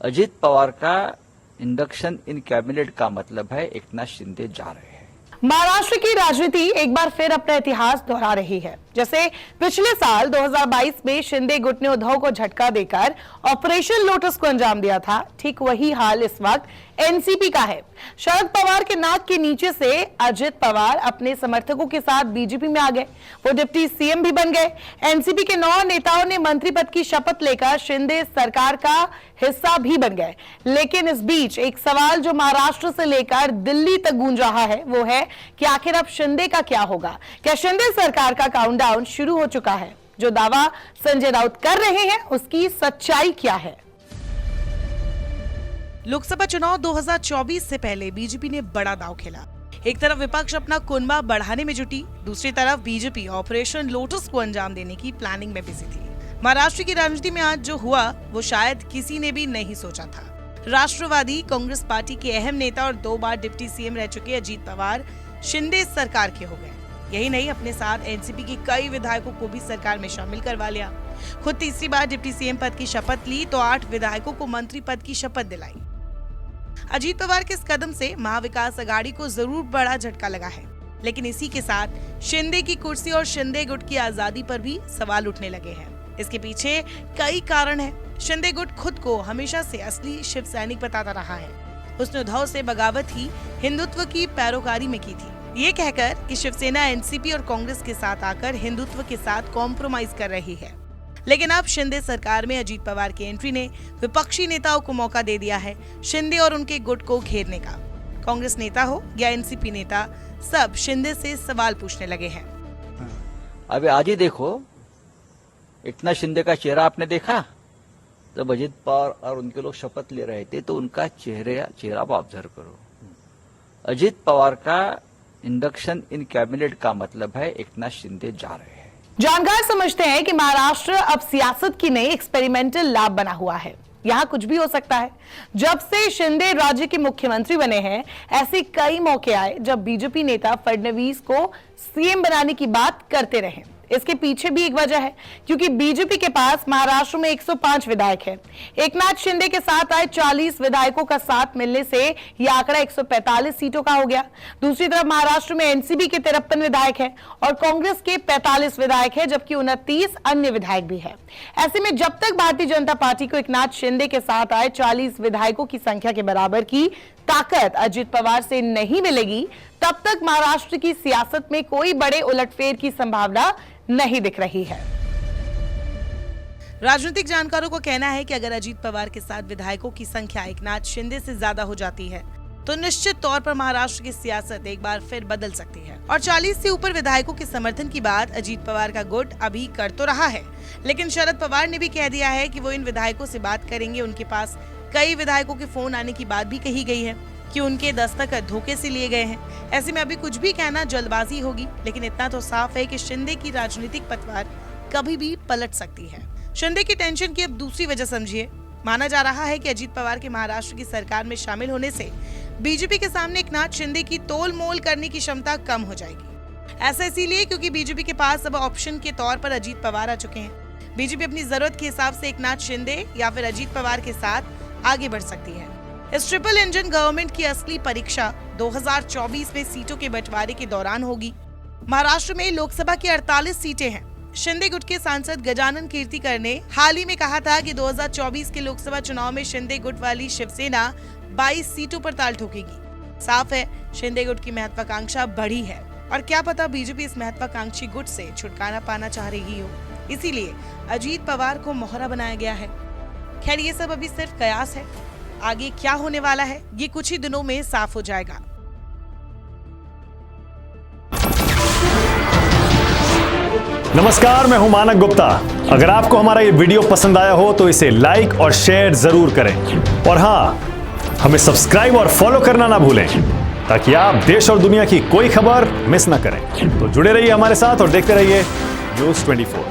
अजित पवार का इंडक्शन इन कैबिनेट का मतलब है एकनाथ शिंदे जा रहे हैं। महाराष्ट्र की राजनीति एक बार फिर अपना इतिहास दोहरा रही है। जैसे पिछले साल 2022 में शिंदे गुट ने उद्धव को झटका देकर ऑपरेशन लोटस को अंजाम दिया था, ठीक वही हाल इस वक्त एनसीपी का है। शरद पवार के नाक के नीचे से अजित पवार अपने समर्थकों के साथ बीजेपी में आ गए। वो डिप्टी सीएम भी बन गए। एनसीपी के 9 नेताओं ने मंत्री पद की शपथ लेकर शिंदे सरकार का हिस्सा भी बन गए। लेकिन इस बीच एक सवाल जो महाराष्ट्र से लेकर दिल्ली तक गूंज रहा है वो है कि आखिर अब शिंदे का क्या होगा। क्या शिंदे सरकार का काउंटडाउन शुरू हो चुका है? जो दावा संजय राउत कर रहे हैं उसकी सच्चाई क्या है? लोकसभा चुनाव 2024 से पहले बीजेपी ने बड़ा दांव खेला। एक तरफ विपक्ष अपना कुनबा बढ़ाने में जुटी, दूसरी तरफ बीजेपी ऑपरेशन लोटस को अंजाम देने की प्लानिंग में बिजी थी। महाराष्ट्र की राजनीति में आज जो हुआ वो शायद किसी ने भी नहीं सोचा था। राष्ट्रवादी कांग्रेस पार्टी के अहम नेता और 2 बार डिप्टी सीएम रह चुके अजित पवार शिंदे सरकार के हो गए। यही नहीं, अपने साथ एनसीपी के कई विधायकों को भी सरकार में शामिल करवा लिया। खुद तीसरी बार डिप्टी सीएम पद की शपथ ली तो 8 विधायकों को मंत्री पद की शपथ दिलाई। अजित पवार के इस कदम से महाविकास अघाड़ी को जरूर बड़ा झटका लगा है, लेकिन इसी के साथ शिंदे की कुर्सी और शिंदे गुट की आजादी पर भी सवाल उठने लगे हैं। इसके पीछे कई कारण हैं। शिंदे गुट खुद को हमेशा से असली शिव सैनिक बताता रहा है। उसने उद्धव से बगावत ही हिंदुत्व की पैरोकारी में की थी, ये कहकर कि शिवसेना एनसीपी और कांग्रेस के साथ आकर हिंदुत्व के साथ कॉम्प्रोमाइज कर रही है। लेकिन अब शिंदे सरकार में अजित पवार की एंट्री ने विपक्षी नेताओं को मौका दे दिया है शिंदे और उनके गुट को घेरने का। कांग्रेस नेता हो या एनसीपी नेता, सब शिंदे से सवाल पूछने लगे हैं। अभी आज ही देखो, एकनाथ शिंदे का चेहरा आपने देखा? जब अजित पवार और उनके लोग शपथ ले रहे थे तो उनका चेहरा आप ऑब्जर्व करो। अजित पवार का इंडक्शन इन कैबिनेट का मतलब है एकनाथ शिंदे जा रहे हैं। जानकार समझते हैं कि महाराष्ट्र अब सियासत की नई एक्सपेरिमेंटल लैब बना हुआ है। यहाँ कुछ भी हो सकता है। जब से शिंदे राज्य के मुख्यमंत्री बने हैं, ऐसे कई मौके आए जब बीजेपी नेता फडणवीस को सीएम बनाने की बात करते रहे। इसके पीछे भी एक वजह है, क्योंकि बीजेपी के पास महाराष्ट्र में 105 विधायक हैं। एकनाथ शिंदे के साथ आए 40 विधायकों का साथ मिलने से यह आंकड़ा 145 सीटों का हो गया। दूसरी तरफ महाराष्ट्र में एनसीपी के 53 विधायक हैं और कांग्रेस के 45 विधायक हैं, जबकि 29 अन्य विधायक भी हैं। ऐसे में जब तक भारतीय जनता पार्टी को एकनाथ शिंदे के साथ आए 40 विधायकों की संख्या के बराबर की ताकत अजित पवार से नहीं मिलेगी, तब तक महाराष्ट्र की सियासत में कोई बड़े उलटफेर की संभावना नहीं दिख रही है। राजनीतिक जानकारों को कहना है कि अगर अजित पवार के साथ विधायकों की संख्या एकनाथ शिंदे से ज्यादा हो जाती है तो निश्चित तौर पर महाराष्ट्र की सियासत एक बार फिर बदल सकती है। और 40 से ऊपर विधायकों के समर्थन की बात अजित पवार का गुट अभी कर तो रहा है, लेकिन शरद पवार ने भी कह दिया है कि वो इन विधायकों से बात करेंगे। उनके पास कई विधायकों के फोन आने की बात भी कही गई है कि उनके दस्तखत धोखे से लिए गए हैं। ऐसे में अभी कुछ भी कहना जल्दबाजी होगी, लेकिन इतना तो साफ है कि शिंदे की राजनीतिक पतवार कभी भी पलट सकती है। शिंदे की टेंशन की अब दूसरी वजह समझिए। माना जा रहा है कि अजित पवार के महाराष्ट्र की सरकार में शामिल होने से बीजेपी के सामने एकनाथ शिंदे की तोल मोल करने की क्षमता कम हो जाएगी। ऐसा इसीलिए क्योंकि बीजेपी के पास अब ऑप्शन के तौर पर अजित पवार आ चुके हैं। बीजेपी अपनी जरूरत के हिसाब से एकनाथ शिंदे या फिर अजित पवार के साथ आगे बढ़ सकती है। इस ट्रिपल इंजन गवर्नमेंट की असली परीक्षा 2024 में सीटों के बंटवारे के दौरान होगी। महाराष्ट्र में लोकसभा की 48 सीटें हैं। शिंदे गुट के सांसद गजानन कीर्तिकर ने हाल ही में कहा था कि 2024 के लोकसभा चुनाव में शिंदे गुट वाली शिवसेना 22 सीटों पर ताल ठोकेगी। साफ है, शिंदे गुट की महत्वाकांक्षा बढ़ी है और क्या पता बीजेपी इस महत्वाकांक्षी गुट से छुटकारा पाना चाह रही हो, इसीलिए अजित पवार को मोहरा बनाया गया है। खैर, ये सब अभी सिर्फ कयास है। आगे क्या होने वाला है ये कुछ ही दिनों में साफ हो जाएगा। नमस्कार, मैं हूं मानक गुप्ता। अगर आपको हमारा ये वीडियो पसंद आया हो तो इसे लाइक और शेयर जरूर करें, और हां, हमें सब्सक्राइब और फॉलो करना ना भूलें ताकि आप देश और दुनिया की कोई खबर मिस ना करें। तो जुड़े रहिए हमारे साथ और देखते रहिए न्यूज़ 24।